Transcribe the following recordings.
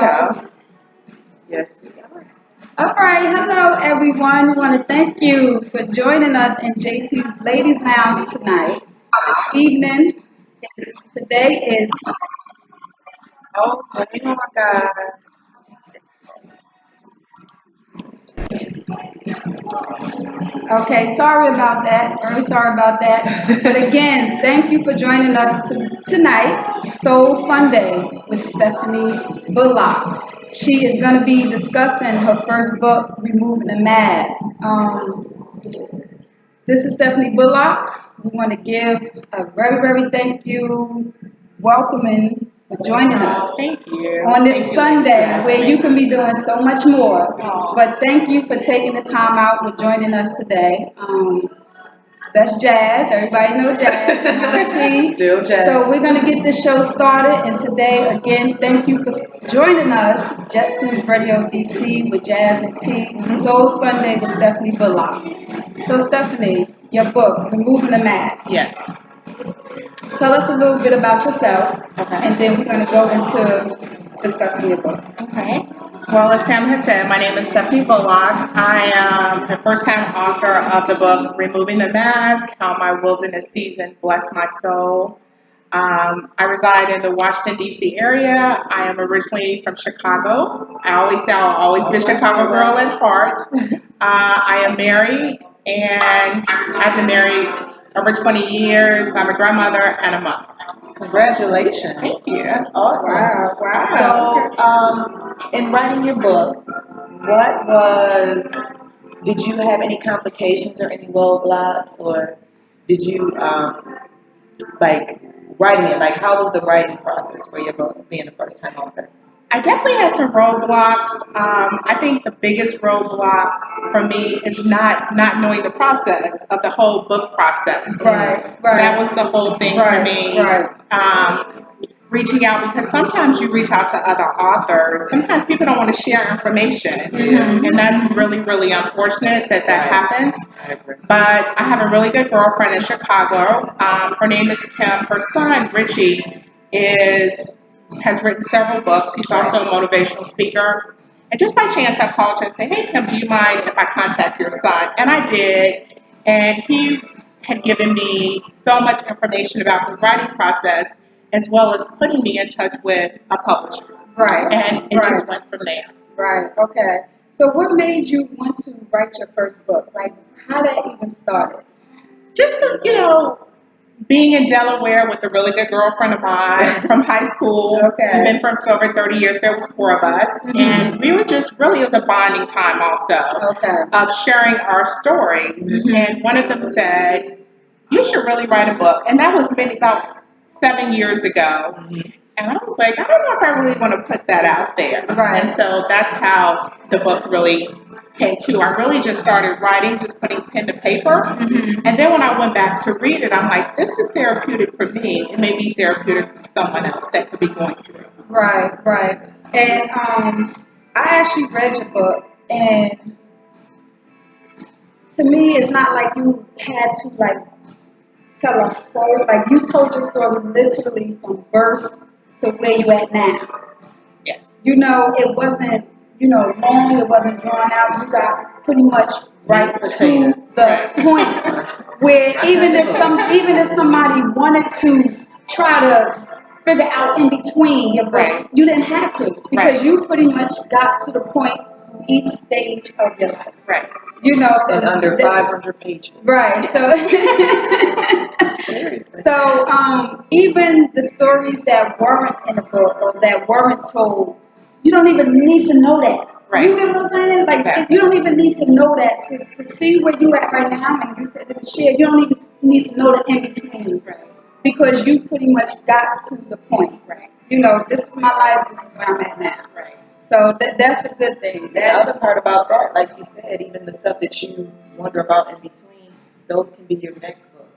So, yes, we are. All right, hello everyone. I want to thank you for joining us in JT's Ladies Lounge tonight. This evening, today is Oh, my God. okay. Sorry about that. Very sorry about that. But again, thank you for joining us tonight, Soul Sunday with Stepfanie Bullock. She is going to be discussing her first book, Removing the Mask. This is Stephanie Bullock. We want to give a very, very thank you, welcoming for joining us Thank you. on this Thank you, Sunday ladies. where you can be doing so much more. Aw. But thank you for taking the time out for joining us today. That's Jazz. Everybody know Jazz. T. Still jazz. So we're going to get this show started. And today, again, thank you for joining us. Jetsons Radio DC with Jazz and T. Soul Sunday with Stephanie Bullock. So Stephanie, your book, Removing the Mask. Yes. Tell us a little bit about yourself. Okay. And then we're going to go into discussing your book. Okay. Well, as Sam has said, my name is Stephanie Bullock. I am the first-time author of the book Removing the Mask, How My Wilderness Season Blessed My Soul. I reside in the Washington, D.C. area. I am originally from Chicago. I always say I'll always be a Chicago girl at heart. I am married, and I've been married over 20 years. I'm a grandmother and a mother. Congratulations. Thank you. That's awesome. Wow. So, in writing your book, did you have any complications or any roadblocks, or did you, like, writing it? Like, how was the writing process for your book, being a first time author? I definitely had some roadblocks. I think the biggest roadblock for me is not knowing the process of the whole book process. Right. That was the whole thing for me. Right. Reaching out, because sometimes you reach out to other authors. Sometimes people don't want to share information. Mm-hmm. And that's really, really unfortunate that Right. happens. I agree. But I have a really good girlfriend in Chicago. Her name is Kim. Her son, Richie, has written several books. He's also a motivational speaker. And just by chance, I called her and said, "Hey, Kim, do you mind if I contact your son?" And I did. And he had given me so much information about the writing process, as well as putting me in touch with a publisher. Right. And it just went from there. Right. Okay. So what made you want to write your first book? Like, how that even started? Just being in Delaware with a really good girlfriend of mine from high school. Okay. We've been friends for over 30 years. There was 4 of us. Mhm. And we were just really, it was a bonding time also Okay. of sharing our stories. Mhm. And one of them said, "You should really write a book." And that was about 7 years ago. And I was like, I don't know if I really want to put that out there. Right. And so that's how the book really came to. I really just started writing, just putting pen to paper. Mm-hmm. And then when I went back to read it, I'm like, this is therapeutic for me. It may be therapeutic for someone else that could be going through. Right. And I actually read your book, and to me, it's not like you had to tell a whole, like you told your story literally from birth to where you at now. Yes. It wasn't, long, it wasn't drawn out. You got pretty much right to the point where even if somebody wanted to try to figure out in between your book, Right. you didn't have to, because Right. you pretty much got to the point each stage of your life. Right. So In under 500 pages. Right. So Seriously. So even the stories that weren't in the book or that weren't told, you don't even need to know that. Right. You get what I'm saying? Like, Exactly. you don't even need to know that to see where you at right now. And you said it share. You don't even need to know the in between, Right. because you pretty much got to the point. Right. This is my life. This is where I'm at now. Right. So that's a good thing. The other part about that, like you said, even the stuff that you wonder about in between, those can be your next books.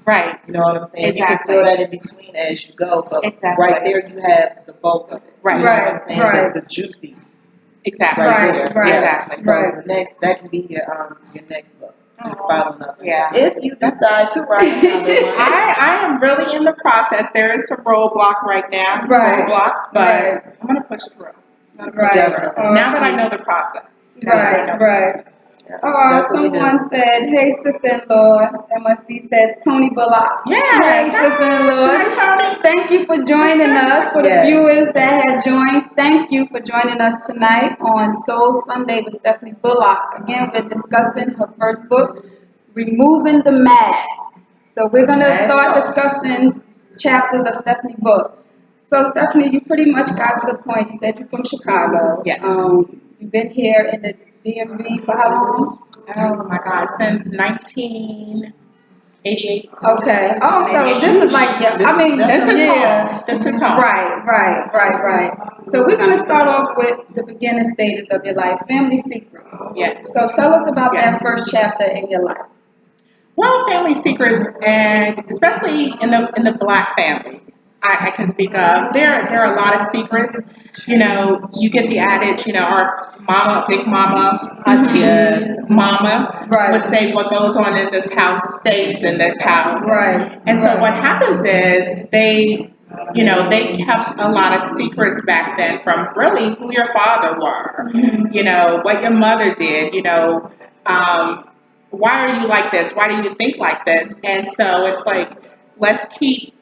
Right. You know what I'm saying? Exactly. You can fill that in between as you go, but Exactly. right there you have the bulk of it. Right. You know what I'm saying? Right. The juicy Exactly. right, Right, there. right, Yeah. Exactly. So right. that can be your next book. Just Oh. following up. Yeah. If you decide to write another one. I am really in the process. There is some roadblock right now, Right. roadblocks, but Right. I'm going to push through. Right. Definitely. Now that I know the process. Right. Yeah. Oh, That's what we do. someone said, "Hey, sister-in-law." That must be says Tony Bullock. Yes. Hey, sister-in-law. Hi, Tony. Thank you for joining us. For the Yes. viewers that had joined, thank you for joining us tonight on Soul Sunday with Stepfanie Bullock. Again, we're discussing her first book, Removing the Mask. So we're going to Mask start off. discussing chapters of Stephanie's book. So Stephanie, you pretty much got to the point. You said you're from Chicago. Yes. You've been here in the DMV for how long? Oh my God, since 1988. Okay. Oh, so this is like, This is home. This is home. Right. So we're going to start off with the beginning stages of your life, family secrets. Yes. So tell us about Yes. that first chapter in your life. Well, family secrets, and especially in the Black families, I can speak of. There are a lot of secrets. You know, you get the adage. You know, our mama, big mama, aunties, mama Right. would say, "What goes on in this house stays in this house." Right. And so what happens is they kept a lot of secrets back then from really who your father were, you know, what your mother did, you know, why are you like this? Why do you think like this? And so it's like, let's keep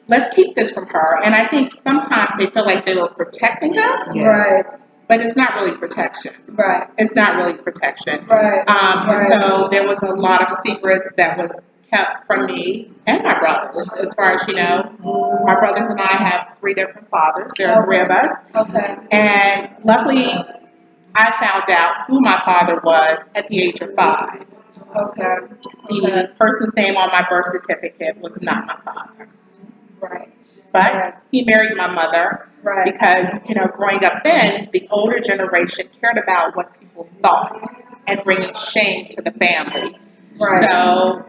this from her. And I think sometimes they feel like they were protecting us, Right. but it's not really protection. Right. It's not really protection. Right. And so there was a lot of secrets that was kept from me and my brothers. As far as you know, my brothers and I have 3 different fathers. There are 3 of us. Okay. And luckily, I found out who my father was at the age of 5. Okay. The person's name on my birth certificate was not my father. Right. But he married my mother Right. because, you know, growing up then, the older generation cared about what people thought and bringing shame to the family. Right. So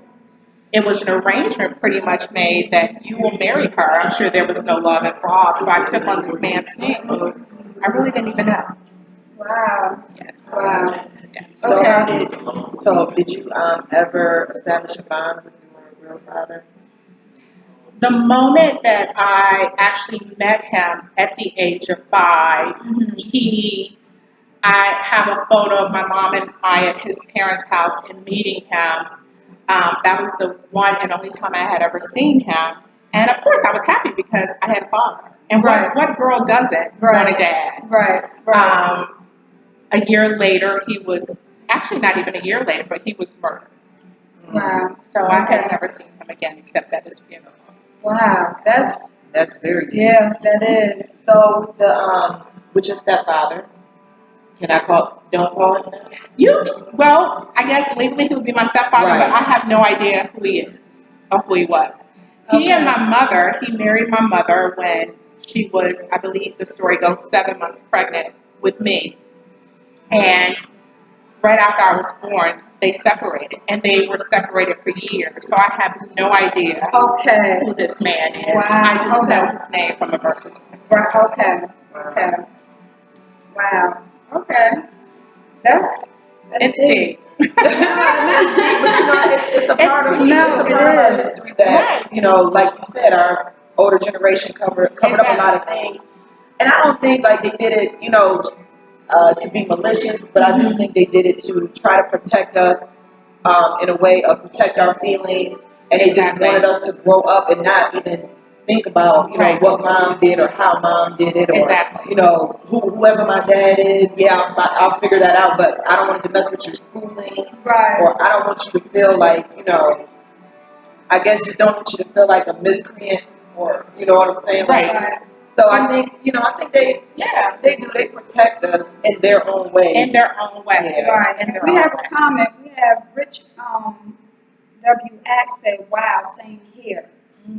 it was an arrangement pretty much made that you will marry her. I'm sure there was no love involved. So I took on this man's name who I really didn't even know. Wow. Yes. Wow. Yes. So Okay. did you ever establish a bond with your real father? The moment that I actually met him at the age of 5, I have a photo of my mom and I at his parents' house and meeting him. That was the one and only time I had ever seen him. And of course I was happy because I had a father. And what girl doesn't want a dad? Right. A year later, he was, actually not even a year later, but he was murdered. Wow. So I had never seen him again except at his funeral. Wow. That's very good. yeah. That is. So with your stepfather, don't call him that? Well, I guess legally he would be my stepfather, Right. but I have no idea who he is or who he was. He and my mother, he married my mother when she was, I believe the story goes, 7 months pregnant with me. And right after I was born, they separated, and they were separated for years. So I have no idea who this man is. Wow. I just know his name from a birth certificate. Right. Okay. Wow. Okay. That's It's deep. deep. But you know, it's a part of our history that, you know, like you said, our older generation covered up a lot of things. And I don't think like they did it, you know, to be malicious, but I do think they did it to try to protect us in a way of protect our feelings. And they just wanted us to grow up and not even think about, you know, what mom did or how mom did it, or you know, whoever my dad is. Yeah, I'll figure that out. But I don't want to mess with your schooling, or I don't want you to feel like, you know, I guess just don't want you to feel like a miscreant, or you know what I'm saying, like. So I think, you know, they do. They protect us in their own way. Yeah. Right. And we have a comment. We have Rich W. Axe said, "Wow, same here."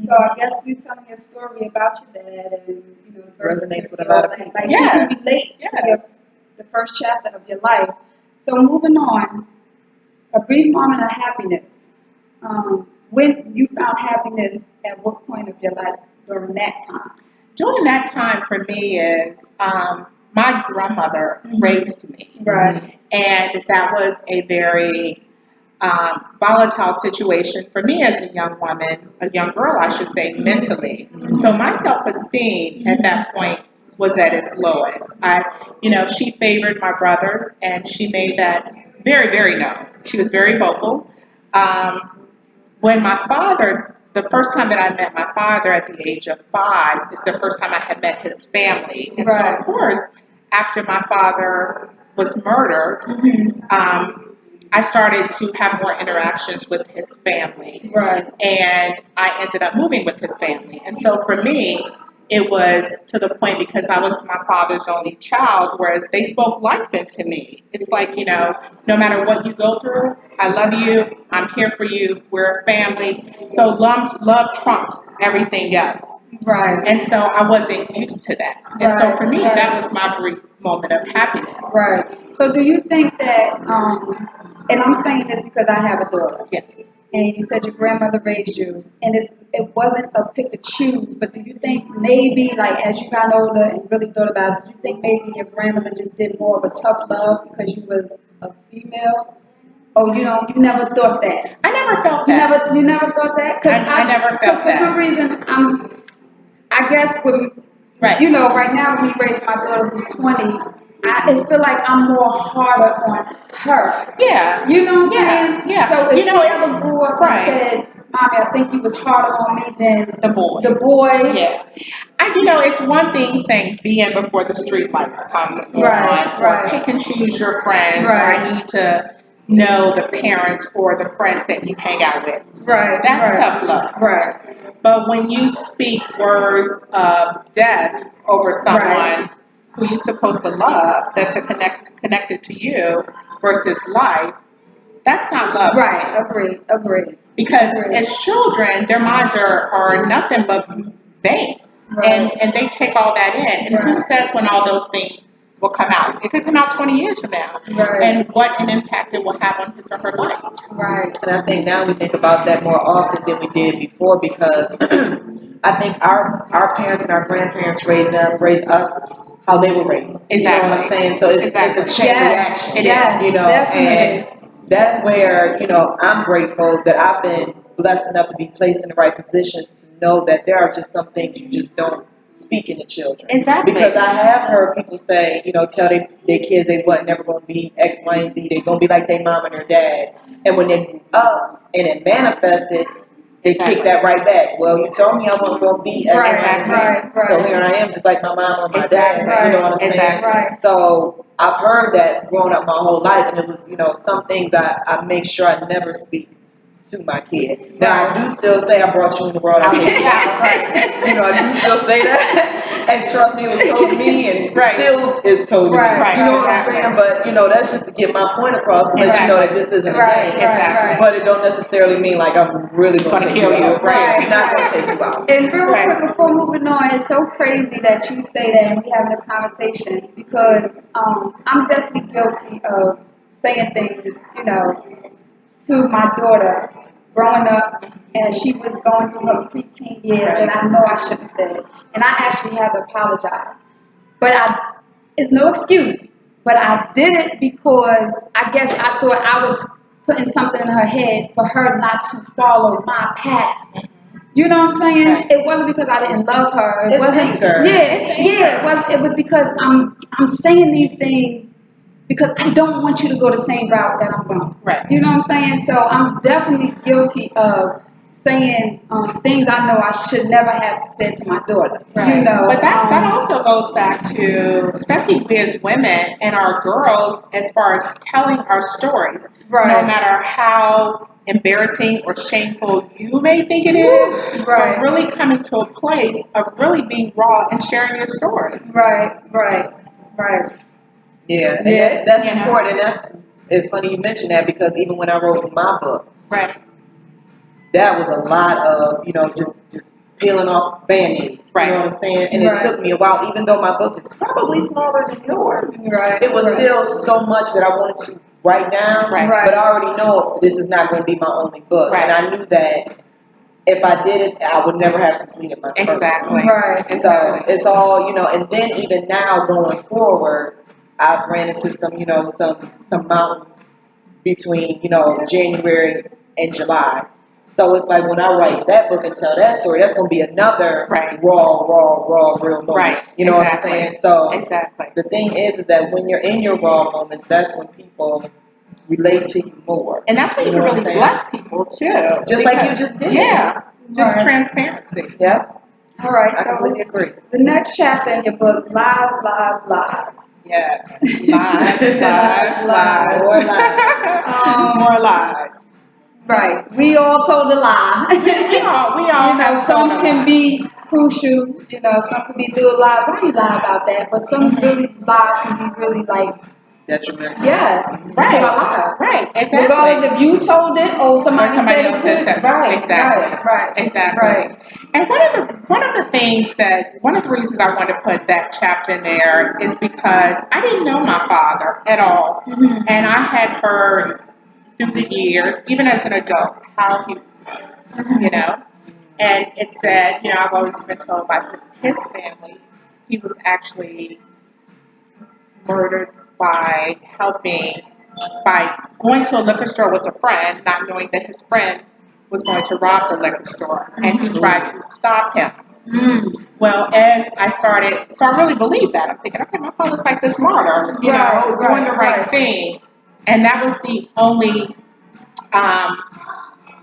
So I guess you're telling your story about your dad, and you know, resonates with a lot of people. Like you can relate to the first chapter of your life. So moving on, a brief moment of happiness. When you found happiness, at what point of your life during that time? During that time for me is my grandmother raised me. Right. And that was a very volatile situation for me as a young woman, a young girl, I should say, mentally. So my self-esteem at that point was at its lowest. She favored my brothers, and she made that very, very known. She was very vocal. When my father, the first time that I met my father at the age of 5, is the first time I had met his family. And so, Right. of course, after my father was murdered, I started to have more interactions with his family. Right. And I ended up moving with his family. And so for me, it was to the point because I was my father's only child, whereas they spoke life into me. It's like, no matter what you go through, I love you, I'm here for you, we're a family. So love trumped everything else. Right. And so I wasn't used to that. And so Right, for me, right. that was my brief moment of happiness. Right. So do you think that, and I'm saying this because I have a daughter, Yes. and you said your grandmother raised you, and it wasn't a pick or choose, but do you think maybe, like, as you got older and really thought about it, do you think maybe your grandmother just did more of a tough love because you was a female? Oh, you never thought that. I never felt that. You never thought that? I never felt for some that. reason, I guess with, Right. right now when we raise my daughter who's 20, I feel like I'm more harder on her. Yeah. You know what I'm saying? Yeah. So if she it's ever grew up right. and said, Mommy, I think you was harder on me than The boy. Yeah. It's one thing saying being before the street lights come on, Right, or right. pick and choose your friends, Right. or I need to know the parents or the friends that you hang out with. Right. That's right. tough love. Right. But when you speak words of death over someone Right. who you're supposed to love, that's connected to you versus life, that's not love. to me. Agreed. Because Agreed. as children, their minds are nothing but veins. Right. And they take all that in. And who Right. says when all those things will come out? It could come out 20 years from now. Right. And what an impact it will have on his or her life. Right. And I think now we think about that more often than we did before because I think our parents and our grandparents raised us how they were raised. Exactly. You know what I'm saying? So it's a chain Yes. reaction. Yes. Definitely. And that's where, I'm grateful that I've been blessed enough to be placed in the right positions to know that there are just some things you just don't speak into children. Exactly. Because I have heard people say, tell their kids they wasn't never going to be X, Y, and Z. They're going to be like their mom and their dad. And when they grew up and it manifested, they kick that right back. Well, you told me I wasn't going to be X, Y, and Z. Right. So here I am, just like my mom or my Exactly. dad. You know what I'm saying? Exactly. Right. So I've heard that growing up my whole life, and it was, some things I make sure I never speak to my kid. Now, I do still say I brought you in the world. I take you out, right? I do still say that. And trust me, it was told to me and still is told to me. Right, You know what exactly. I'm saying? But, that's just to get my point across to let you know that this isn't a game. Exactly. But it don't necessarily mean like I'm really going to kill you. Right. Not going to take you out. And real quick before moving on, it's so crazy that you say that and we having this conversation because I'm definitely guilty of saying things, to my daughter growing up and she was going through her preteen years that I know I shouldn't have said. And I actually had to apologize. But it's no excuse. But I did it because I guess I thought I was putting something in her head for her not to follow my path. You know what I'm saying? Right. It wasn't because I didn't love her. It It's wasn't. anger. It was because I'm saying these things because I don't want you to go the same route that I'm going. Right. You know what I'm saying? So I'm definitely guilty of saying things I know I should never have said to my daughter. Right. You know, but that also goes back to, especially we as women and our girls, as far as telling our stories. Right. No matter how embarrassing or shameful you may think it is, Right. but really coming to a place of really being raw and sharing your story. Right. Yeah, and Yeah. that's important. It's funny you mention that because even when I wrote my book, Right. that was a lot of, just peeling off band-aids. Right. You know what I'm saying? And it took me a while, even though my book is probably smaller than yours. Right. It was still so much that I wanted to write down, Right. but I already know this is not going to be my only book. Right. And I knew that if I did it, I would never have completed my first Exactly. one. Right. So it's all, and then even now going forward, I've ran into some mountains between, January and July. So it's like when I write that book and tell that story, that's going to be another Right. raw, real moment. Right. You know Exactly. what I'm saying? So Exactly. the thing is that when you're in your raw moments, that's when people relate to you more. And that's when you can know what really I'm saying? bless people too. Just like you just did. Yeah. Just Right. transparency. Yeah, All right, I so completely agree. the next chapter in your book, lies, lies, lies. Yeah. Lies, lies, lies. More lies. More lies. Right. We all told a lie. We all You know, have some told a can lie. be crucial. You know, some can be do a lie. Why you lie about that? But some really lies can be really like, Detrimental. yes, Right. to our lives. Right. Exactly. Regardless if you told it or somebody, Or somebody said else it said too. it. Right. Exactly. Right. Exactly. Right. And one of the reasons I wanted to put that chapter in there is because I didn't know my father at all. Mm-hmm. And I had heard through the years, even as an adult, how he was murdered, you know. And it said, you know, I've always been told by his family, he was actually murdered by going to a liquor store with a friend, not knowing that his friend was going to rob the liquor store, and he tried to stop him. Well, as I started, so I really believed that. I'm thinking, okay, my father's like this martyr, you know, doing the right thing. And that was the only,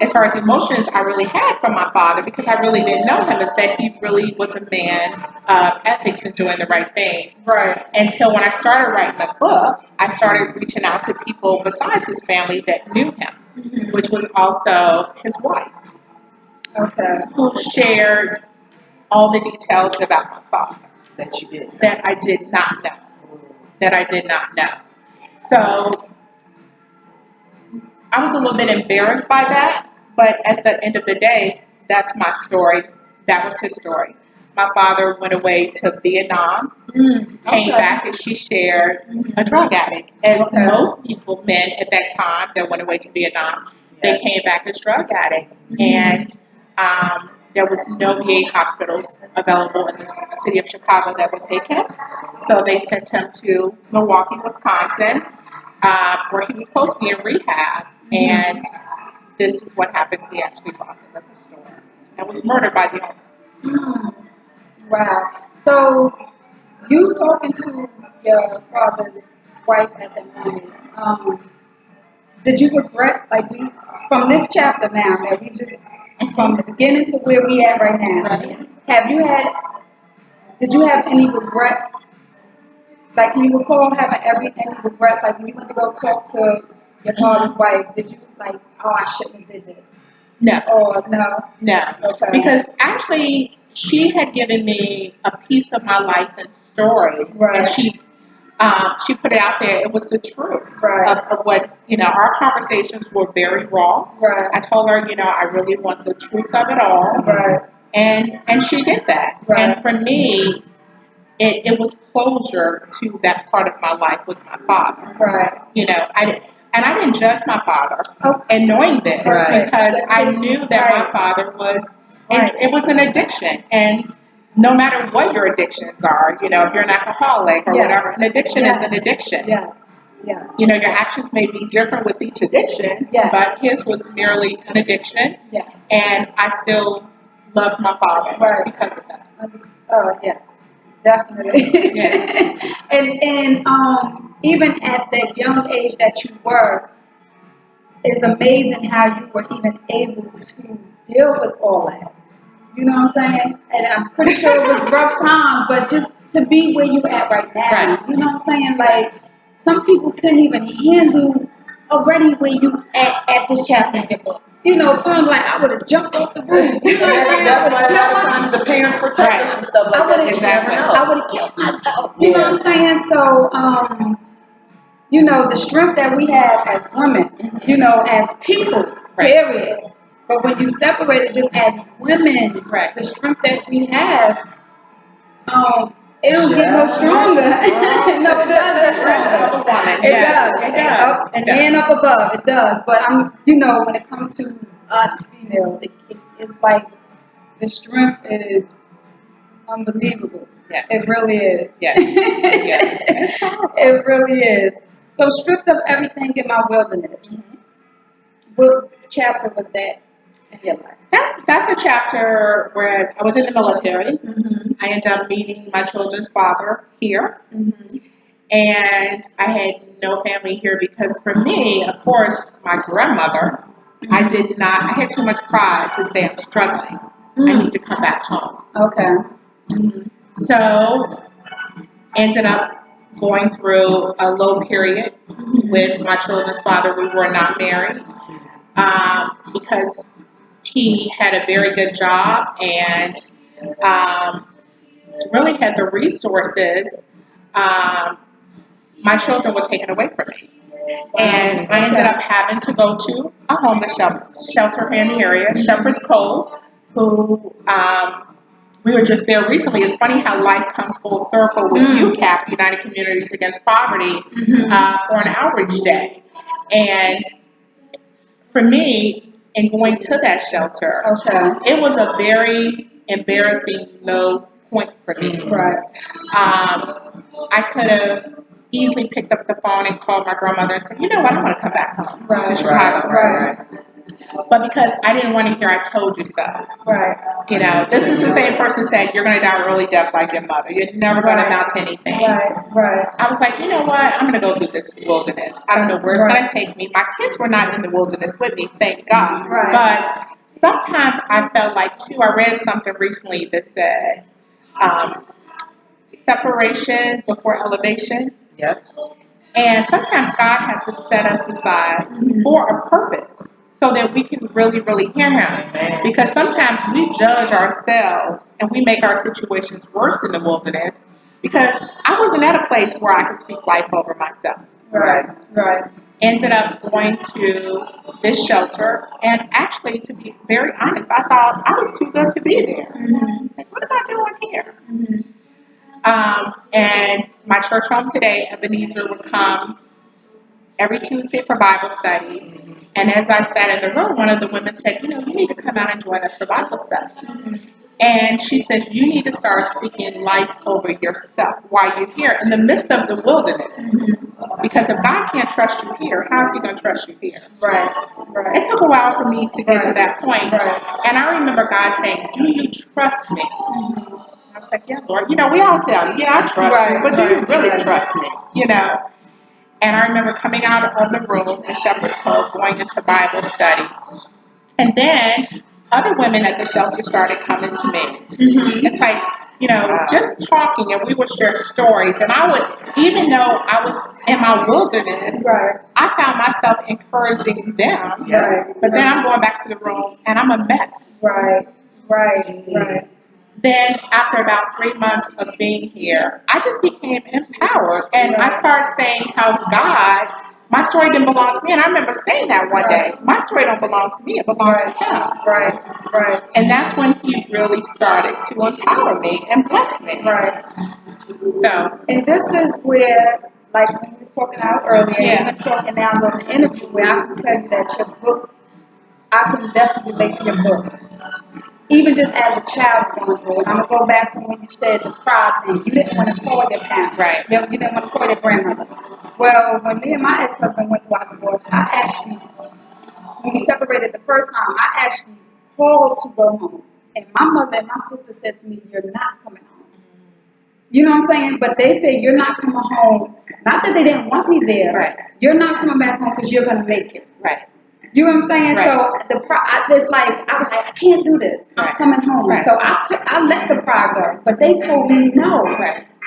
as far as emotions I really had from my father, because I really didn't know him, is that he really was a man of ethics and doing the right thing. Right. Until when I started writing the book, I started reaching out to people besides his family that knew him, which was also his wife, Okay. who shared all the details about my father That you did. that I did not know. That I did not know. So I was a little bit embarrassed by that, but at the end of the day, that's my story. That was his story. My father went away to Vietnam, came back, and she shared a drug addict. As most people, men at that time that went away to Vietnam, they came back as drug addicts. And there was no VA hospitals available in the city of Chicago that would take him. So they sent him to Milwaukee, Wisconsin, where he was supposed to be in rehab. And this is what happened. He actually robbed the liquor store and was murdered by the owner. Wow. So you talking to your father's wife at the moment, did you regret, like, from this chapter now, that we just, from the beginning to where we at right now, did you have any regrets? Like, can you recall having any regrets? Like, when you went to go talk to your father's wife, did you, like, oh, I shouldn't have did this? No. Or no? No. Okay. Because actually, she had given me a piece of my life and story. Right. And she put it out there. It was the truth Right. of what, you know, our conversations were very raw. Right. I told her, you know, I really want the truth of it all. Right. And she did that. Right. And for me, it was closure to that part of my life with my father. Right. You know, I didn't judge my father. Oh. And knowing this, Right. because I knew that my father was, it was an addiction. And no matter what your addictions are, you know, if you're an alcoholic or whatever, an addiction is an addiction. Yes. Yes. You know, your actions may be different with each addiction, but his was merely an addiction. Yes. And I still loved my father because of that. Oh, yes. Definitely. Yeah. and even at that young age that you were, it's amazing how you were even able to deal with all that. You know what I'm saying? And I'm pretty sure it was rough times, but just to be where you at right now. Right. You know what I'm saying? Like, some people couldn't even handle already where you at this chapter in your book. You know, feeling like I would have jumped off the roof. You know what I'm saying? That's why a lot of times the parents protect us from stuff like that. You never know. I would have killed myself. You know what I'm saying? So, you know, the strength that we have as women, you know, as people, period. But when you separate it just as women, the strength that we have, it don't get no stronger. No, it does get stronger. It does. Man up above, it does. But you know, when it comes to us females, it's like the strength is unbelievable. Yes. It really is. Yes. Yes. It's powerful. It really is. So, stripped of everything in my wilderness. What chapter was that? in your life? That's a chapter where I was in the military. Mm-hmm. I ended up meeting my children's father here. Mm-hmm. And I had no family here because for me, of course, my grandmother, I had too much pride to say I'm struggling. I need to come back home. Okay. So ended up going through a low period with my children's father. We were not married because he had a very good job and really had the resources. My children were taken away from me. And I ended up having to go to a homeless shelter here in the area, Shepherd's Cove, who we were just there recently. It's funny how life comes full circle with UCAP, United Communities Against Poverty, for an outreach day. And for me, in going to that shelter, it was a very embarrassing low point for me. Right. I could have easily picked up the phone and called my grandmother and said, you know what, I'm going to come back home to Chicago. Right. But because I didn't want to hear I told you so. Right. You know, this is the same person saying you're going to die really deaf like your mother. You're never going to amount to anything. Right. I was like, you know what, I'm going to go through this wilderness. I don't know where it's going to take me. My kids were not in the wilderness with me, thank God. Right. But sometimes I felt like, too, I read something recently that said separation before elevation. Yep. And sometimes God has to set us aside for a purpose so that we can really, really hear Him. Amen. Because sometimes we judge ourselves and we make our situations worse in the wilderness because I wasn't at a place where I could speak life over myself. Right. Ended up going to this shelter, and actually, to be very honest, I thought I was too good to be there. Like, what am I doing here? And my church home today, Ebenezer, would come every Tuesday for Bible study. And as I sat in the room, one of the women said, you know, you need to come out and join us for Bible study. And she said, you need to start speaking life over yourself while you're here in the midst of the wilderness. Because if God can't trust you here, how is He going to trust you here? Right. It took a while for me to get to that point. And I remember God saying, do you trust me? I was like, yeah, Lord. You know, we all say, yeah, I trust you, but do you really trust me? You know? And I remember coming out of the room in Shepherd's Cove, going into Bible study. And then other women at the shelter started coming to me. It's like, you know, just talking, and we would share stories. And I would, even though I was in my wilderness, I found myself encouraging them. But then I'm going back to the room, and I'm a mess. Right. Then after about 3 months of being here, I just became empowered. And I started saying how God, my story didn't belong to me. And I remember saying that one day. My story don't belong to me. It belongs to Him. Right. And that's when He really started to empower me and bless me. So. And this is where, like we was talking about earlier, even talking now on the interview, where I can tell you that your book, I can definitely relate to your book. Even just as a child going through it. I'm going to go back to when you said the pride thing. You didn't want to call your parents. You didn't want to call your grandmother. Well, when me and my ex-husband went through our divorce, I actually, when we separated the first time, I actually called to go home. And my mother and my sister said to me, you're not coming home. You know what I'm saying? But they said, you're not coming home. Not that they didn't want me there. You're not coming back home because you're going to make it. You know what I'm saying? So it's like I was like, I can't do this. I'm coming home. So I let the pride go, but they told me no.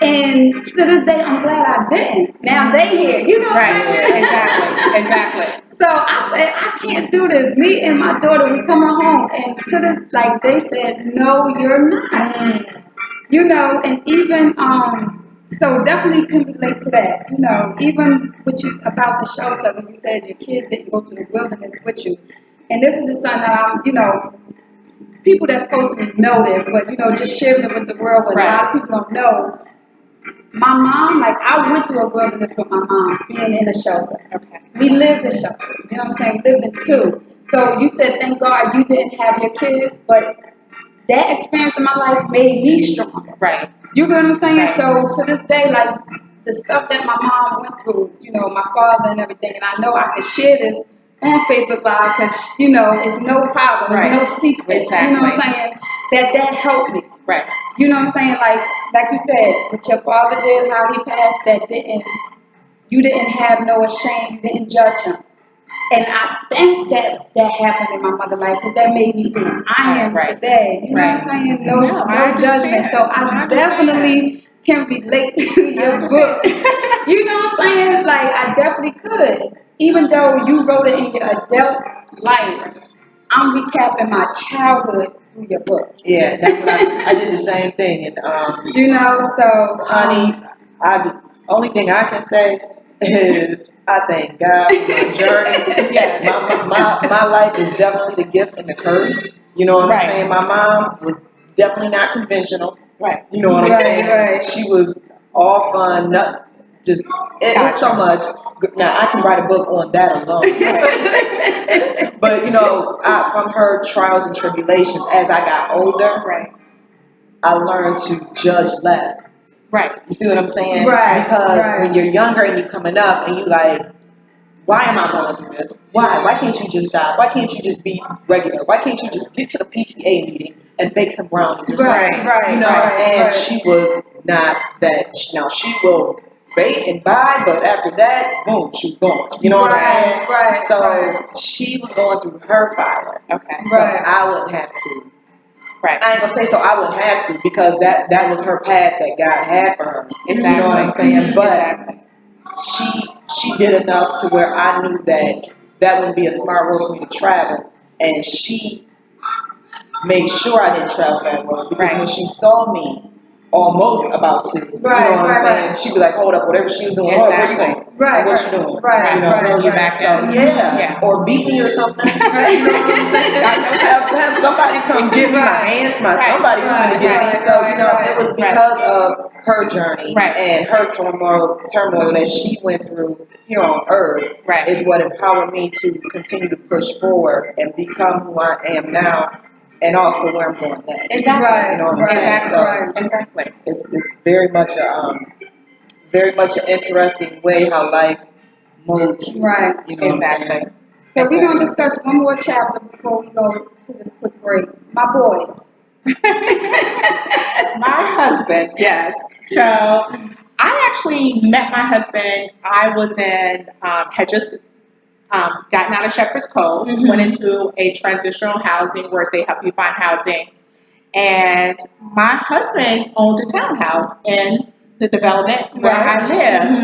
And to this day, I'm glad I didn't. Now they here. You know what I'm saying? Exactly. So I said, I can't do this. Me and my daughter, we coming home, and to this, like they said, no, you're not. You know, and even so definitely can relate to that. You know, even with you about the shelter when you said your kids didn't go through the wilderness with you. And this is just something that I'm, you know, people that's close to me know this, but you know, just sharing it with the world, what a lot of people don't know. My mom, like I went through a wilderness with my mom, being in a shelter. We lived in shelter. You know what I'm saying? We lived in two. So you said, thank God you didn't have your kids, but that experience in my life made me stronger. You know what I'm saying? So to this day, like the stuff that my mom went through, you know, my father and everything, and I know I could share this on Facebook Live because, it's no problem. It's no secret. Exactly. You know what I'm saying? That helped me. Right. You know what I'm saying? Like you said, what your father did, how he passed, you didn't have no shame, you didn't judge him. And I think that happened in my mother's life because that made me who I am today. You know what I'm saying? No judgment. So I definitely can relate to your book. You know what I'm saying? Like, I definitely could. Even though you wrote it in your adult life, I'm recapping my childhood through your book. Yeah, that's what I did the same thing. And, so. honey, only thing I can say is I thank God for my journey. Yes. My life is definitely the gift and the curse. You know what I'm saying? My mom was definitely not conventional. Right. You know what I'm saying? Right. She was all fun, it's so much. Now I can write a book on that alone. But from her trials and tribulations, as I got older, I learned to judge less. Right. You see what I'm saying? Right. Because Right. when you're younger and you're coming up and you like, why am I going through this? Why? Why can't you just stop? Why can't you just be regular? Why can't you just get to the PTA meeting and bake some brownies or something? Right. She was not that. Now she will bake and buy, but after that, boom, she was gone. You know what I'm saying? Right. So she was going through her fire. Okay. So I wouldn't have to. Right. I ain't gonna say so I wouldn't have to because that was her path that God had for her. Exactly. You know what I'm saying? But exactly. she did enough to where I knew that wouldn't be a smart road for me to travel, and she made sure I didn't travel that road because when she saw me almost about to, you know what I'm saying? She'd be like, hold up, whatever she was doing, hold up, where you going? Right. What you doing? Right. Throw you back out. Yeah. Or beat me or something. You know what I'm saying? Have somebody come give me my hands, somebody come and get me. So, it was because of her journey and her turmoil that she went through here on earth is what empowered me to continue to push forward and become who I am now. And also where I'm going next. Exactly. You know what I'm saying? Exactly. It's very much an interesting way how life molds you. Right. You know Exactly. So we're gonna discuss one more chapter before we go to this quick break. My boys. My husband, yes. So I actually met my husband. I was had just gotten out of Shepherd's Cove, went into a transitional housing where they help you find housing. And my husband owned a townhouse in the development where I lived.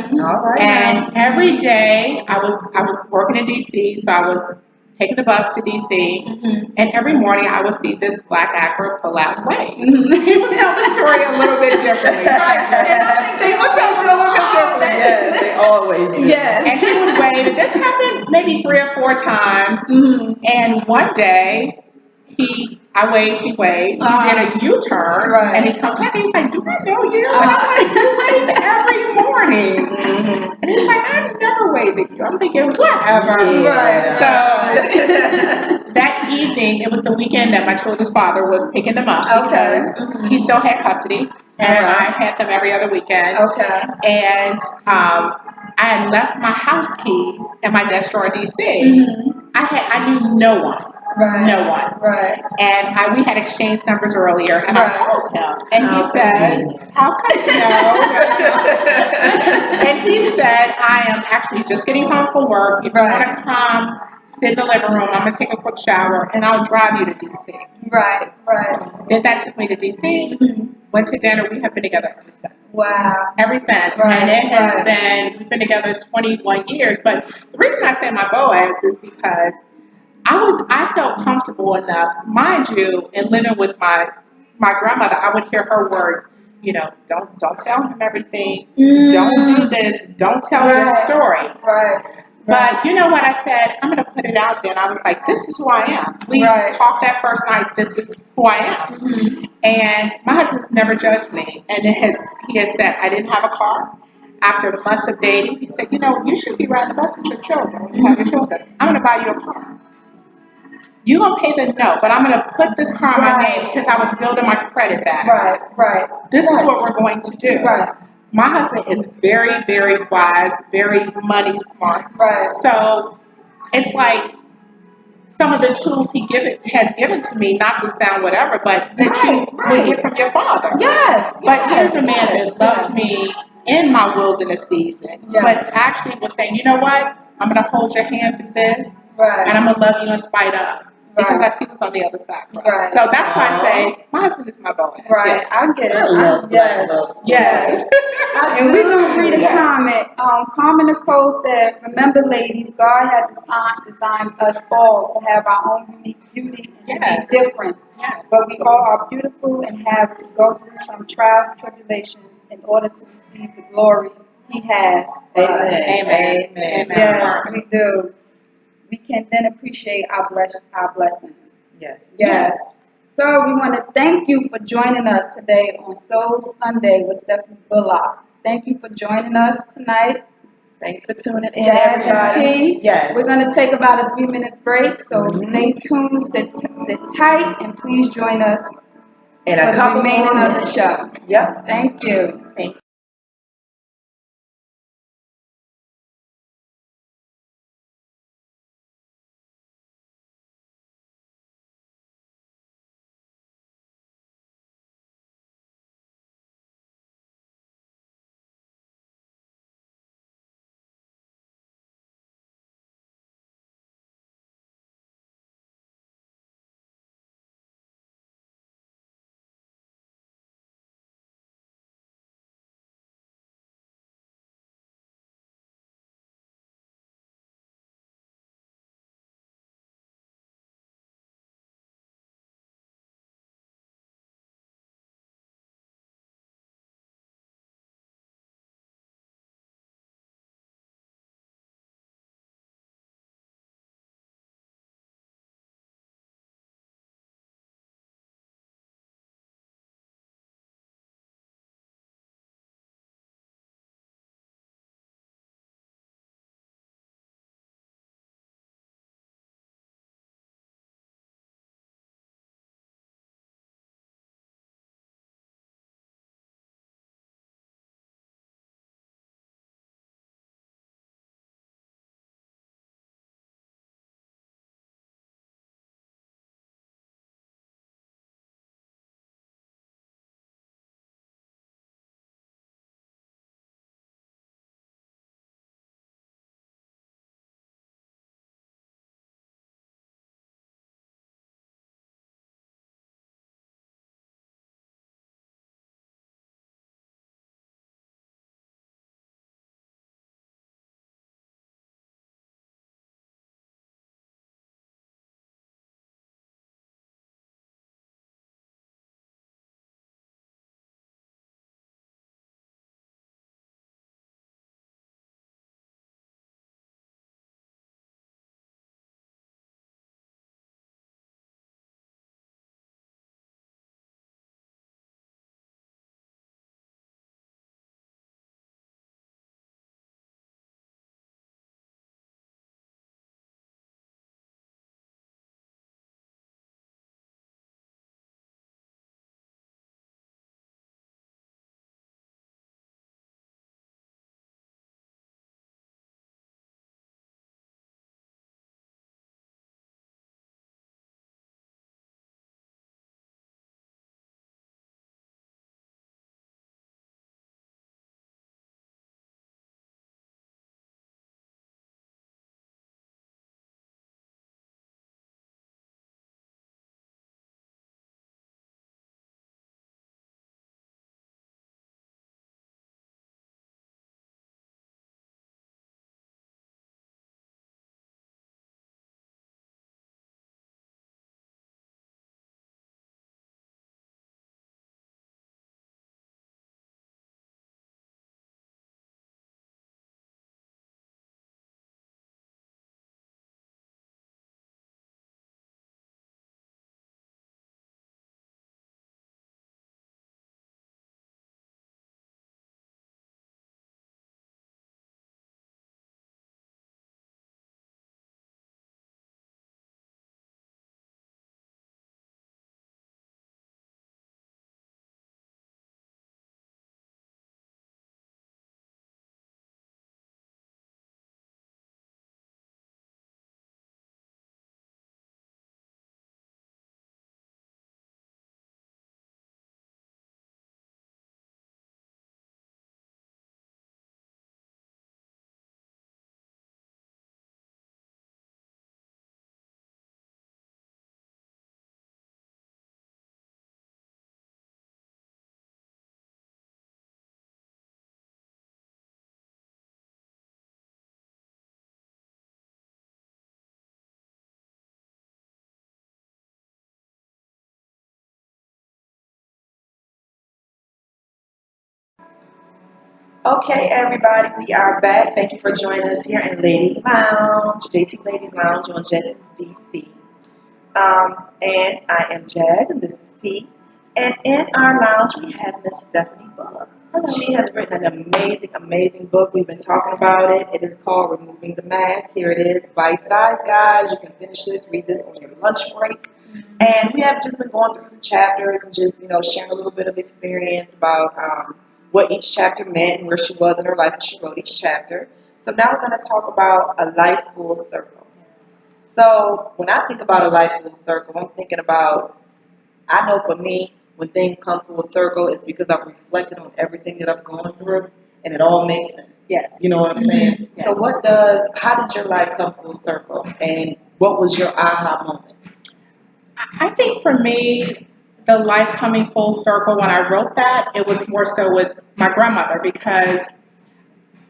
And every day I was working in DC, so I was taking the bus to DC, and every morning I would see this black actor pull out and wave. He would tell the story a little bit differently. He would tell it a little bit differently. Yes, they always do. Yes. And he would wave. And this happened maybe 3 or 4 times. And one day, I waved, he waved. He did a U-turn, and he comes back and he's like, "Do I know you?" And I'm like, "You wave every morning." And he's like, "I never waved at you." I'm thinking, whatever. So that evening, it was the weekend that my children's father was picking them up because he still had custody, and I had them every other weekend. And I had left my house keys in my desk drawer in DC. I knew no one. No one. And we had exchanged numbers earlier, and I called him, and he says, "How come you know?" And he said, "I am actually just getting home from work. If you want to come, sit in the living room. I'm gonna take a quick shower, and I'll drive you to DC." Then that took me to DC. Went to dinner. We have been together ever since. Wow. Ever since. And it has been, we've been together 21 years. But the reason I say my Boaz is because I felt comfortable enough, mind you, in living with my grandmother. I would hear her words, don't tell him everything. Don't do this. Don't tell your story. But you know what I said? I'm going to put it out there. And I was like, this is who I am. We talked that first night. This is who I am. And my husband's never judged me. And he has said, I didn't have a car. After months of dating, he said, you should be riding the bus with your children when you have your children. I'm going to buy you a car. You're going to pay the note, but I'm going to put this car in my name because I was building my credit back. This is what we're going to do. My husband is very, very wise, very money smart. So it's like some of the tools has given to me, not to sound whatever, but that you would get from your father. Yes. But here's a man that loved me in my wilderness season, but actually was saying, you know what? I'm going to hold your hand through this, and I'm going to love you in spite of. Because I see what's on the other side. Right. So that's why I say my husband is my Boaz. Right. Yes. I get it. I love black love. Yes. And we're going to read a comment. Carmen Nicole said, remember, ladies, God had designed us all to have our own unique beauty and to be different. Yes. But we all are beautiful and have to go through some trials and tribulations in order to receive the glory He has for us. Amen. Amen. Yes, we do. We can then appreciate our blessings. Yes. So we want to thank you for joining us today on Soul Sunday with Stepfanie Bullock. Thank you for joining us tonight. Thanks for tuning in, Jazz everybody. and tea. Yes. We're going to take about a 3-minute break, so stay tuned, sit tight, and please join us In for a the couple remaining more of the minutes. show. Yep. Thank you. Thank you. Okay, everybody, we are back. Thank you for joining us here in Ladies Lounge, JT Ladies Lounge on Jetsons DC. And I am Jazz, and this is T. And in our lounge, we have Miss Stepfanie Bullock. She has written an amazing, amazing book. We've been talking about it. It is called Removing the Mask. Here it is, bite-sized, guys. You can finish this, read this on your lunch break. And we have just been going through the chapters and just, sharing a little bit of experience about what each chapter meant and where she was in her life when she wrote each chapter. So now we're going to talk about a life full circle. So when I think about a life full circle, I'm thinking about, I know for me, when things come full circle, it's because I've reflected on everything that I've gone through and it all makes sense. Yes. You know what I'm saying? Yes. So how did your life come full circle and what was your aha moment? I think for me, the life coming full circle, when I wrote that, it was more so with my grandmother, because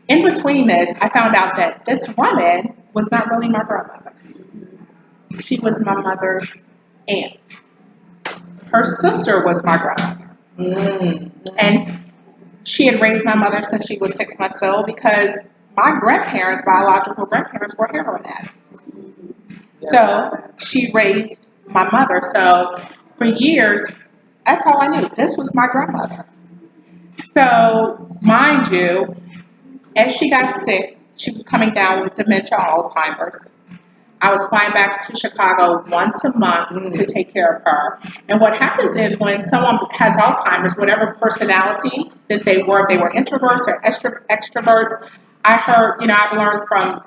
in between this, I found out that this woman was not really my grandmother. She was my mother's aunt. Her sister was my grandmother. And she had raised my mother since she was 6 months old, because my biological grandparents, were heroin addicts. So she raised my mother. So for years, that's all I knew. This was my grandmother. So mind you, as she got sick, she was coming down with dementia, Alzheimer's. I was flying back to Chicago once a month to take care of her. And what happens is when someone has Alzheimer's, whatever personality that they were, if they were introverts or extroverts, I've learned from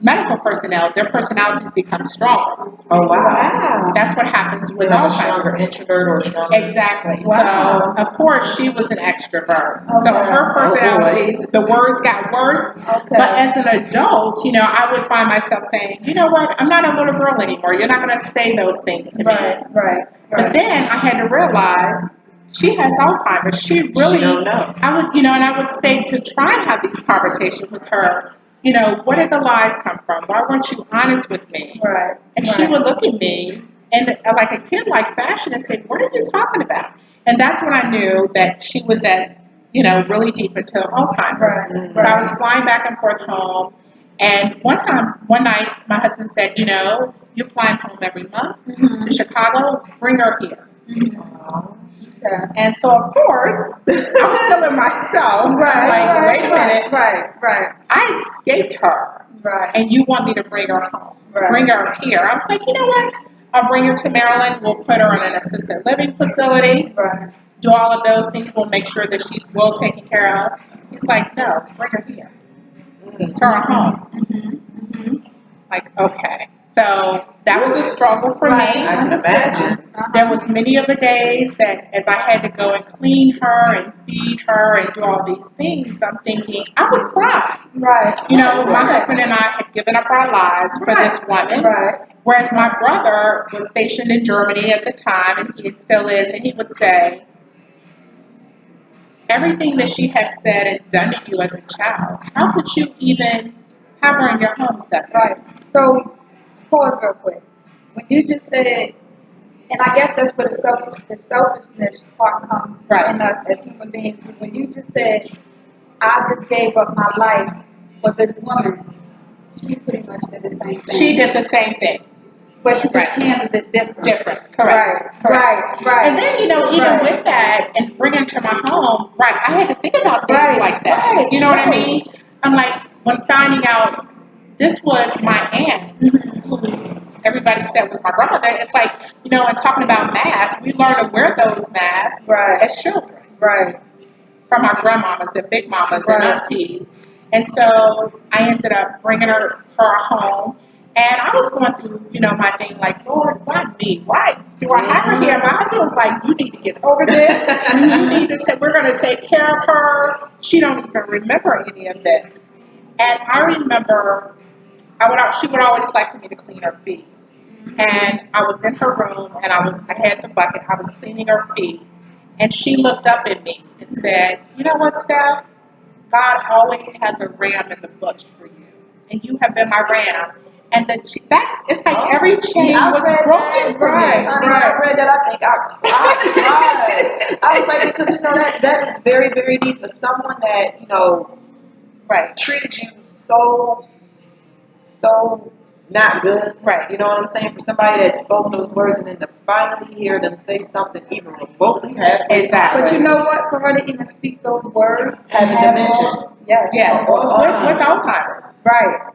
medical personnel, their personalities become stronger. Oh, wow. That's what happens with a Alzheimer's. stronger introvert or stronger. Exactly. Wow. So, of course, she was an extrovert. Okay. So her personalities, the words got worse. Okay. But as an adult, I would find myself saying, you know what, I'm not a little girl anymore. You're not going to say those things to me. Right. But then I had to realize she has Alzheimer's. She really, She don't know. I would say to try and have these conversations with her. Where did the lies come from? Why weren't you honest with me? Right. And she would look at me and like a kid-like fashion and say, what are you talking about? And that's when I knew that she was really deep into Alzheimer's. Right. So I was flying back and forth home. And one night, my husband said, you're flying home every month to Chicago, bring her here. Okay. And so, of course, I was still in myself. Wait a minute. Right. I escaped her. Right. And you want me to bring her home. Right. Bring her here. I was like, you know what? I'll bring her to Maryland. We'll put her in an assisted living facility. Right. Do all of those things. We'll make sure that she's well taken care of. He's like, no, bring her here. To our home. Like, okay. So that was a struggle for me. I can imagine. There was many of the days that as I had to go and clean her and feed her and do all these things, I'm thinking, I would cry. Right. My husband and I had given up our lives for this woman. Right. Whereas my brother was stationed in Germany at the time, and he still is, and he would say, everything that she has said and done to you as a child, how could you even have her in your home, Steph? Right. So, pause real quick. When you just said, and I guess that's where the selfishness part comes in us as human beings. When you just said, I just gave up my life for this woman, she pretty much did the same thing. She did the same thing. But she just handled it different. Correct. Right. And then, even with that and bringing her to my home, I had to think about things like that. Right. You know what I mean? I'm like, when finding out this was my aunt, who everybody said was my grandmother, it's like, and talking about masks, we learned to wear those masks as children. Right. From our grandmamas, the big mamas and aunties. And so I ended up bringing her to our home. And I was going through, my thing like, Lord, why me? Why do I have her here? My husband was like, you need to get over this. We're going to take care of her. She don't even remember any of this. And I remember she would always like for me to clean her feet. And I was in her room and I had the bucket. I was cleaning her feet. And she looked up at me and said, you know what, Steph? God always has a ram in the bush for you. And you have been my ram. and that it's like every chain was broken for me. I read that. I think I cried. I was like, because that is very, very deep for someone that treated you so not good. Right. You know what I'm saying? For somebody that spoke those words and then to finally hear them say something even remotely halfway. Exactly. But you know what? For her to even speak those words, having dementia. Yes. With Alzheimer's. Right.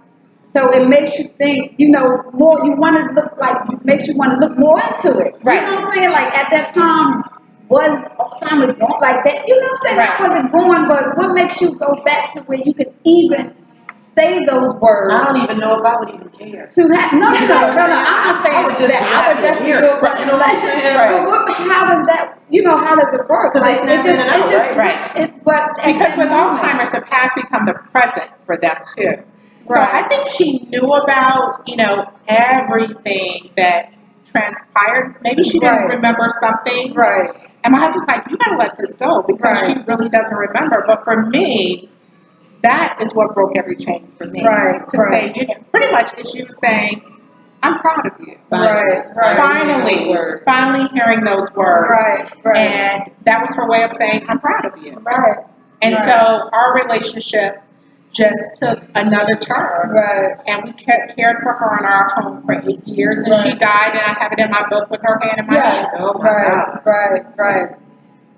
So it makes you think, more. You want to look like, it makes you want to look more into it. Right. You know what I'm saying? Like at that time, was Alzheimer's going like that? You know what I'm saying? Right. I wasn't going, but what makes you go back to where you could even say those words? I don't even know if I would even care. To have no. I'm not saying I would just that. I would definitely do it. Right, you know what I'm saying? But how does that? How does it work? Because they snap in and out, right? Because with Alzheimer's, the past become the present for them too. So I think she knew about, everything that transpired. Maybe she didn't remember something. Right. And my husband's like, you gotta let this go because she really doesn't remember. But for me, that is what broke every chain for me. Right. To say, pretty much it's you saying, I'm proud of you. Finally hearing those words. Right. And that was her way of saying, I'm proud of you. Right. And so our relationship just took another turn. Right. And we cared for her in our home for 8 years. And she died, and I have it in my book with her hand in my hand. Oh my God. Right.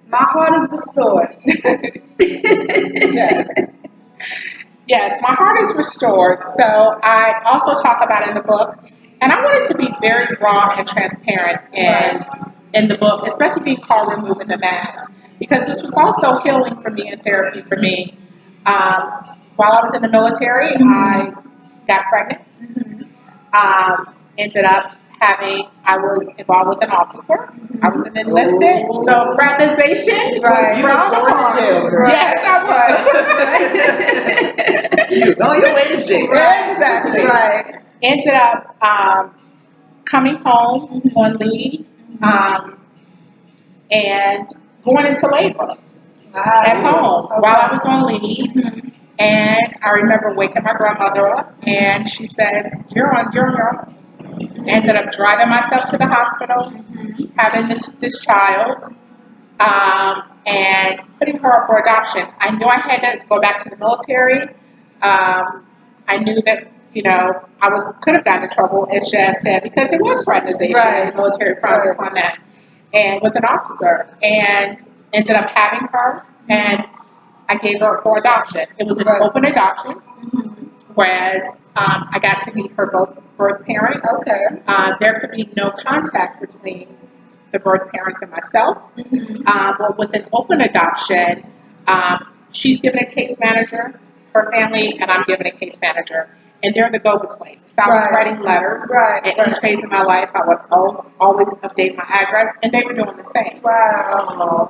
My heart is restored. Yes. Yes, my heart is restored. So I also talk about it in the book. And I wanted to be very raw and transparent in the book, especially being called Removing the Mask. Because this was also healing for me and therapy for me. While I was in the military, I got pregnant. Ended up I was involved with an officer. I was an enlisted. So fraternization was frowned upon. Yes, I was. You was on your way to jail. Exactly. Right. Ended up coming home on leave and going into labor at home while I was on leave. And I remember waking my grandmother up, and she says, "You're on your own." Ended up driving myself to the hospital, having this child, and putting her up for adoption. I knew I had to go back to the military. I knew that I could have gotten in trouble, as Jazz said, because it was fraternization. The military frowns upon that, and with an officer, and ended up having her, and I gave her for adoption. It was an open adoption, whereas I got to meet her both birth parents. There could be no contact between the birth parents and myself. But with an open adoption, she's given a case manager, her family, and I'm given a case manager. And they're the go-between. So I was writing letters. At each phase of my life, I would always update my address, and they were doing the same.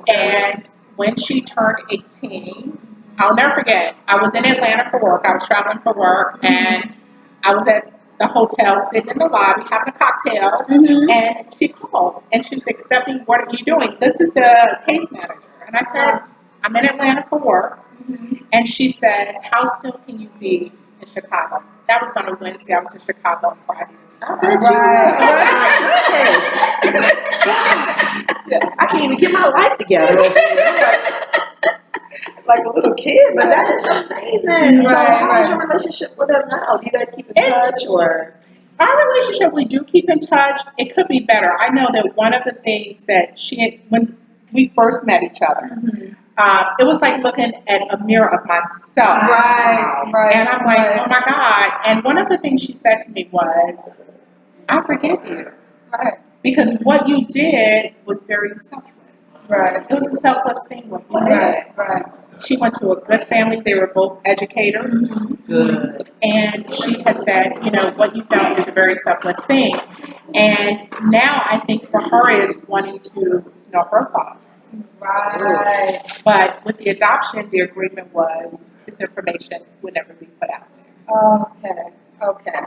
And when she turned 18, I'll never forget, I was in Atlanta for work. I was traveling for work, and I was at the hotel sitting in the lobby having a cocktail, and she called, and she said, "Stepfanie, what are you doing?" "This is the case manager." And I said, "I'm in Atlanta for work." And she says, "How soon can you be in Chicago?" That was on a Wednesday. I was in Chicago on Friday. I can't even get my life together. Like a little kid, but that is amazing. So how is your relationship with her now? Do you guys keep in touch, or? Our relationship, we do keep in touch. It could be better. I know that one of the things that when we first met each other, it was like looking at a mirror of myself. And I'm like, oh my God. And one of the things she said to me was, "I forgive you." Because what you did was very selfless. It was a selfless thing what you did. She went to a good family. They were both educators. Good. And she had said, what you've done is a very selfless thing. And now I think for her is wanting to know her father. But with the adoption, the agreement was his information would never be put out there. Okay.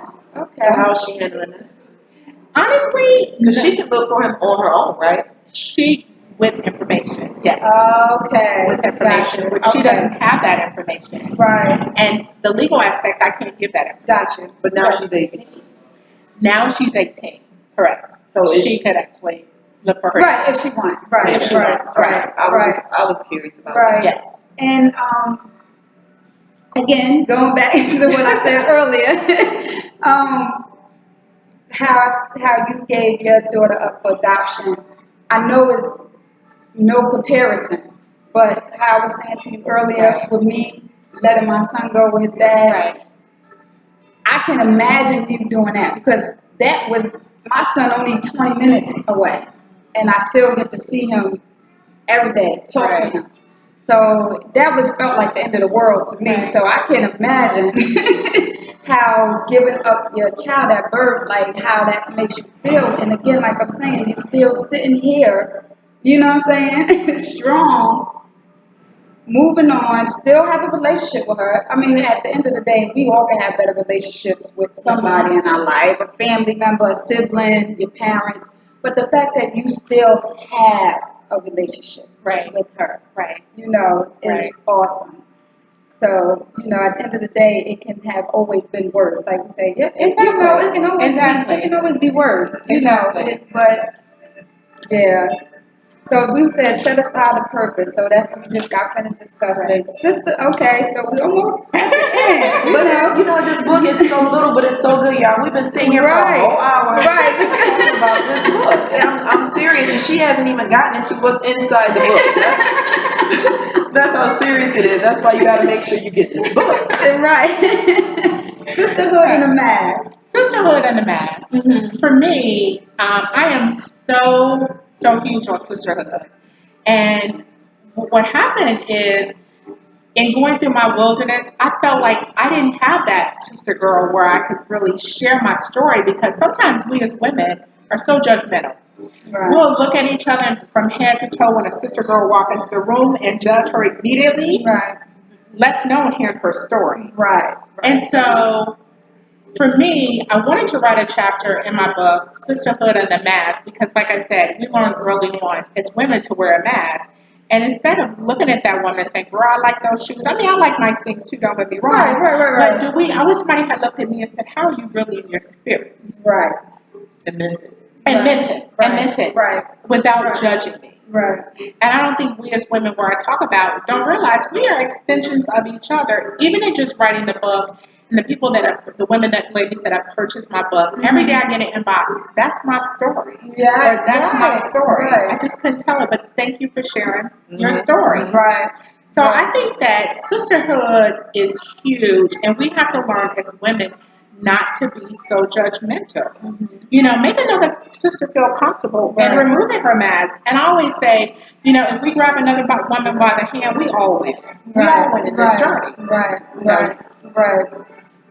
So how is she handling it? Honestly, because she can look for him on her own, right? With information, yes. With information, which she doesn't have that information. And the legal aspect, I can't give that information. But now she's 18. Now she's 18. Correct. So she could actually look for her. Right, if she wants. Right, if she wants. Right. I was curious about right. that. Yes. And again, going back to what I said earlier, how you gave your daughter up for adoption, I know it's no comparison, but how I was saying to you earlier, with me letting my son go with his dad, I can imagine you doing that because that was my son only 20 minutes away, and I still get to see him every day, talk to him. So that felt like the end of the world to me. So I can imagine how giving up your child at birth, like how that makes you feel. And again, like I'm saying, you're still sitting here, you know what I'm saying, strong, moving on, still have a relationship with her. I mean, at the end of the day, we all can have better relationships with somebody in our life, a family member, a sibling, your parents. But the fact that you still have a relationship with her, you know, is awesome. So, you know, at the end of the day, it can have always been worse. Like we say, you know, it can always be worse. You know, but yeah. So we said set aside the purpose. So that's what we just got finished discussing. Sister, okay, so we almost at the end. But you know, this book is so little, but it's so good, y'all. We've been sitting here for a whole hour talking about this book. And I'm serious, and she hasn't even gotten into what's inside the book. That's how serious it is. That's why you got to make sure you get this book. Right. Sisterhood and the Mask. Sisterhood and the Mask. Mm-hmm. For me, I am so huge on sisterhood. And what happened is, in going through my wilderness, I felt like I didn't have that sister girl where I could really share my story, because sometimes we as women are so judgmental. Right. We'll look at each other from head to toe when a sister girl walks into the room and judge her immediately. Right. Less known hearing her story. Right. And so, for me, I wanted to write a chapter in my book, Sisterhood and the Mask, because like I said, we learned early on as women to wear a mask. And instead of looking at that woman and saying, girl, I like those shoes. I mean, I like nice things too, don't get me wrong. Right. But I wish somebody had looked at me and said, how are you really in your spirit? Right. And meant it. And meant it. Right. Without judging me. Right. And I don't think we as women, where I talk about, don't realize we are extensions of each other. Even in just writing the book, and the ladies that have purchased my book, every day I get an inbox, that's my story. Yeah. Or that's my story. Right. I just couldn't tell it, but thank you for sharing your story. Right. So I think that sisterhood is huge, and we have to learn as women not to be so judgmental. Mm-hmm. You know, make another sister feel comfortable and removing her mask. And I always say, you know, if we grab another woman by the hand, we all win. We all win in this journey. Right.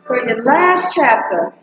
So your last chapter,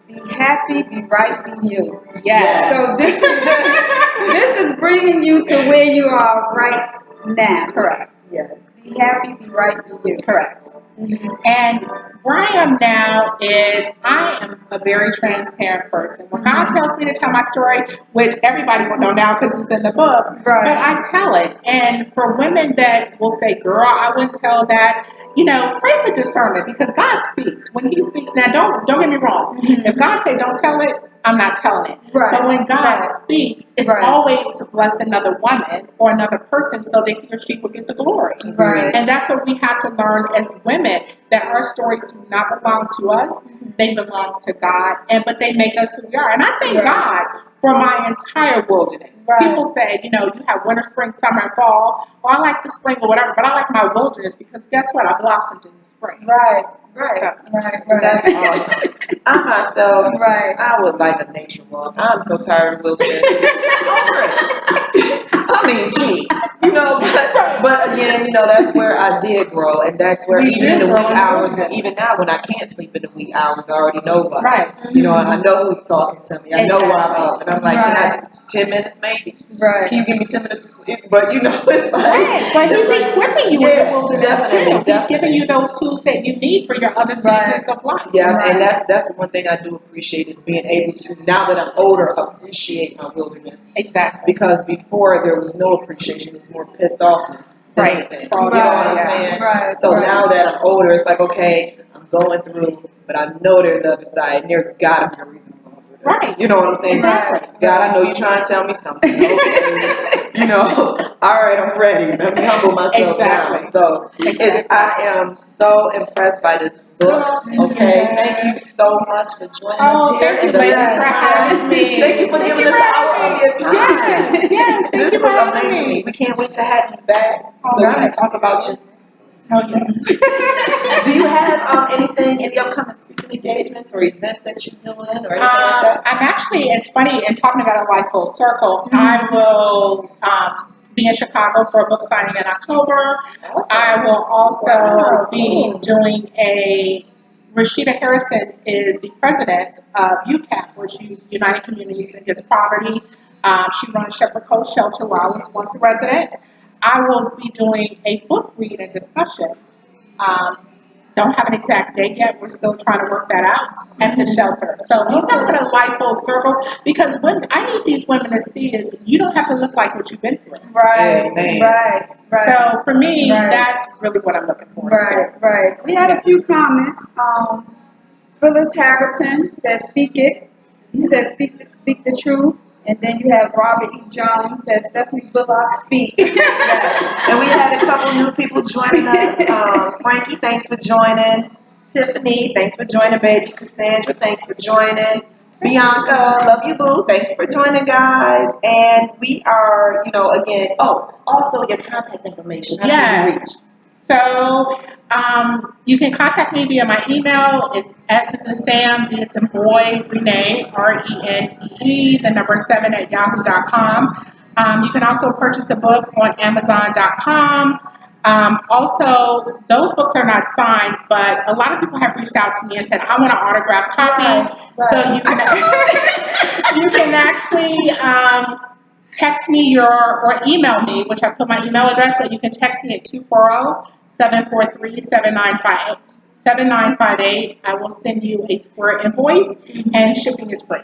be happy, be right, be you. Yes. So this is bringing you to where you are right now. Correct. Yes. Be happy, be right, be you. Correct. Mm-hmm. And where I am now is I am a very transparent person. When God tells me to tell my story, which everybody will know now because it's in the book, but I tell it. And for women that will say, girl, I wouldn't tell that, you know, pray for discernment, because God speaks. When He speaks, now don't get me wrong. Mm-hmm. If God say don't tell it, I'm not telling it. Right. But when God speaks, it's always to bless another woman or another person so that he or she will get the glory. Right. And that's what we have to learn as women, that our stories do not belong to us. They belong to God, but they make us who we are. And I thank God for my entire wilderness. Right. People say, you know, you have winter, spring, summer, and fall. Well, I like the spring or whatever, but I like my wilderness because guess what? I blossomed in the spring. Right. That's awesome. I myself, I would like a nation walk. I'm so tired of wilderness. I mean, gee, you know, but again, you know, that's where I did grow, and that's where even in the wee hours, even now when I can't sleep in the wee hours, I already know about it. You know, I know who's talking to me. I know why I'm up, and I'm like, can I 10 minutes maybe? Right. Can you give me 10 minutes to sleep? But you know, it's like, but He's equipping you with the wilderness too. He's giving you those tools that you need for your other seasons of life. Yeah, and that's the one thing I do appreciate, is being able to, now that I'm older, appreciate my wilderness. Exactly. Because before there was no appreciation, it's more pissed offness. Right. You know what I'm saying? Right. So now that I'm older, it's like, okay, I'm going through, but I know there's the other side, and there's got to be a reason I'm going Right. You know what I'm saying? Exactly. God, I know you're trying to tell me something. Okay. You know, all right, I'm ready. Let me humble myself down. So I am so impressed by this book. Okay, thank you so much for joining us here. Thank you, ladies, for having me. Thank you for giving us an hour of your time. Yes, thank you for having me. We can't wait to have you back so we can talk about you. Oh, yes. Do you have any upcoming speaking engagements or events that you're doing or anything like that? I'm actually, it's funny, in talking about a life full circle, I will be in Chicago for a book signing in October. Awesome. I will also be doing Rashida Harrison is the president of UCAP, which is United Communities Against Poverty. She runs Shepherd Coast Shelter where I was once a resident. I will be doing a book read and discussion. Don't have an exact date yet. We're still trying to work that out at the shelter. So you talk about a life full circle, because what I need these women to see is you don't have to look like what you've been through. Right. So for me, that's really what I'm looking forward to. Right. We had a few comments. Phyllis Harrington says, "Speak it." She says, "Speak the truth." And then you have Robert E. Jones says, "Stepfanie Bullock, speak." And we had a couple new people joining us. Frankie, thanks for joining. Tiffany, thanks for joining, baby. Cassandra, thanks for joining. Bianca, love you, boo. Thanks for joining, guys. And we are, again, also your contact information. How do you reach? So you can contact me via my email. It's S as in Sam, B as in boy, Renee, RENEE, the number 7 at yahoo.com. You can also purchase the book on Amazon.com. Also, those books are not signed, but a lot of people have reached out to me and said, "I want an autographed copy." So you can you can actually text me or email me, which I put my email address, but you can text me at 240-743-7958. I will send you a Square invoice, and shipping is free.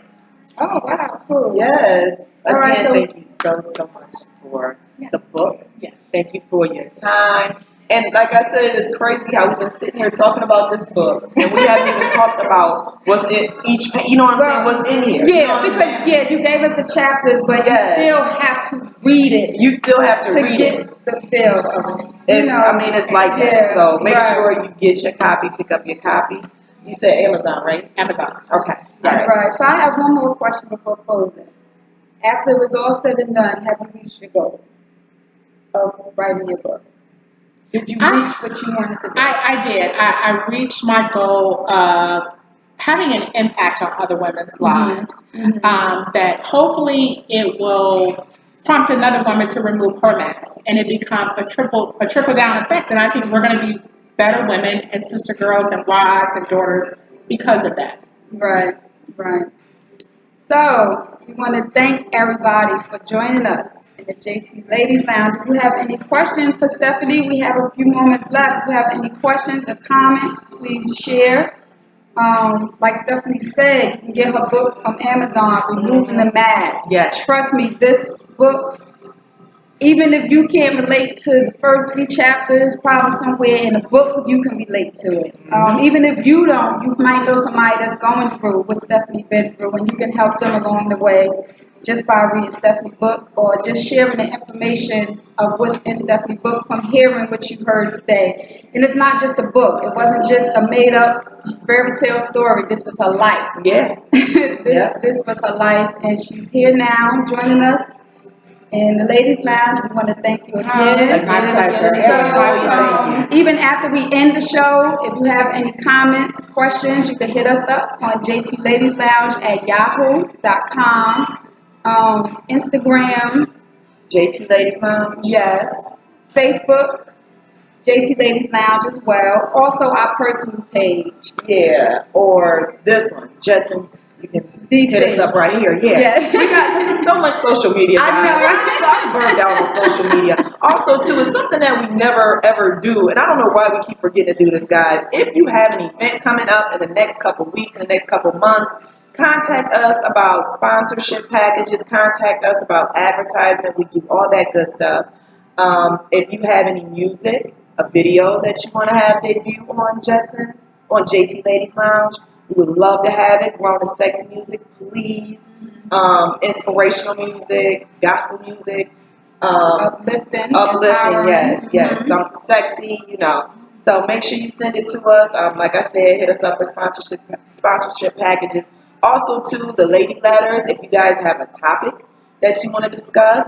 Oh, wow, cool. Yes. Again, so thank you so much for the book. Yes. Thank you for your time. And like I said, it's crazy how we've been sitting here talking about this book, and we haven't even talked about what's in each, what's in here. Yeah, because you gave us the chapters, but you still have to read it. You still have to read get it. the feel of it. It's like that. So make sure you get your copy, pick up your copy. You said Amazon, right? Amazon. Okay. Yes. Right. So I have one more question before closing. After it was all said and done, have you reached your goal of writing your book? Did you reach what you wanted to do? I did. I reached my goal of having an impact on other women's lives. That hopefully it will prompt another woman to remove her mask, and it become a trickle down effect. And I think we're going to be better women and sister girls and wives and daughters because of that. Right. So we want to thank everybody for joining us in the JT Ladies Lounge. If you have any questions for Stepfanie, we have a few moments left. If you have any questions or comments, please share. Like Stepfanie said, you can get her book from Amazon, Removing the Mask. Yes. Trust me, this book, even if you can't relate to the first 3 chapters, probably somewhere in the book you can relate to it. Even if you don't, you might know somebody that's going through what Stepfanie been through, and you can help them along the way just by reading Stepfanie's book or just sharing the information of what's in Stepfanie's book from hearing what you heard today. And it's not just a book. It wasn't just a made-up fairy tale story. This was her life. Yeah. This was her life, and she's here now joining us. In the Ladies Lounge, we want to thank you again. It's my pleasure. So, even after we end the show, if you have any comments, questions, you can hit us up on JT Ladies Lounge at yahoo.com. Instagram, JT Ladies Lounge. yes. Facebook, JT Ladies Lounge as well. Also our personal page. Yeah, or this one, Jetsons. You can hit us up right here. Yeah. Because there's so much social media, guys. I know, right? So I'm burned out on social media. Also, too, it's something that we never, ever do. And I don't know why we keep forgetting to do this, guys. If you have an event coming up in the next couple weeks, in the next couple months, contact us about sponsorship packages. Contact us about advertisement. We do all that good stuff. If you have any music, a video that you want to have debut on Jetson, on JT Ladies Lounge, We would love to have it. Grown and sexy music, please. Inspirational music, gospel music, Uplifting, yes, empowering. yes, something sexy, you know. So make sure you send it to us. Like I said, hit us up for sponsorship packages. Also, to the lady letters, if you guys have a topic that you want to discuss,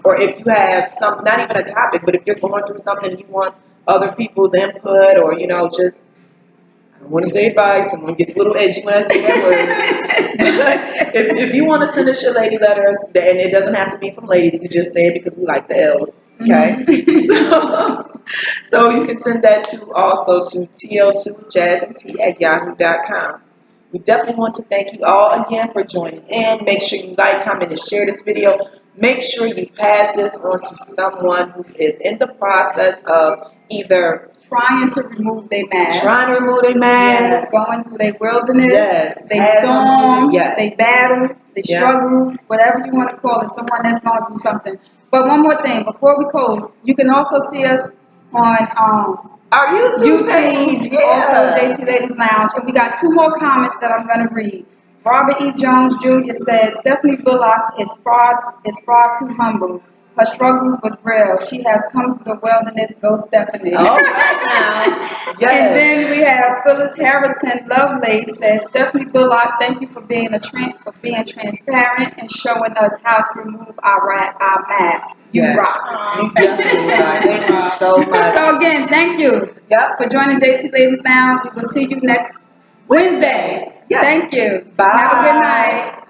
or if you have some, not even a topic, but if you're going through something you want other people's input, or you know, just I don't want to say advice. Someone gets a little edgy when I say that word. But if you want to send us your lady letters, and it doesn't have to be from ladies, we just say it because we like the L's. Okay. So you can send that to also to tl2jazzt@yahoo.com. We definitely want to thank you all again for joining in. Make sure you like, comment, and share this video. Make sure you pass this on to someone who is in the process of either Trying to remove their mask. Yes. Going through their wilderness. Yes. They storm. Yes. They battle. They struggles. Whatever you want to call it. Someone that's going through something. But one more thing. Before we close, you can also see us on our YouTube page. Yeah. Also JT Ladies Lounge. And we got 2 more comments that I'm going to read. Robert E. Jones Jr. says, Stepfanie Bullock is far too humble. Her struggles was real. She has come through the wilderness. Go Stepfanie. All right now. Yes. And then we have Phyllis Harrington Lovelace says, Stepfanie Bullock, thank you for being transparent and showing us how to remove our mask. You rock. You definitely rock. Thank you so much. So again, thank you for joining JT Ladies Lounge. We will see you next Wednesday. Yes. Thank you. Bye. Have a good night.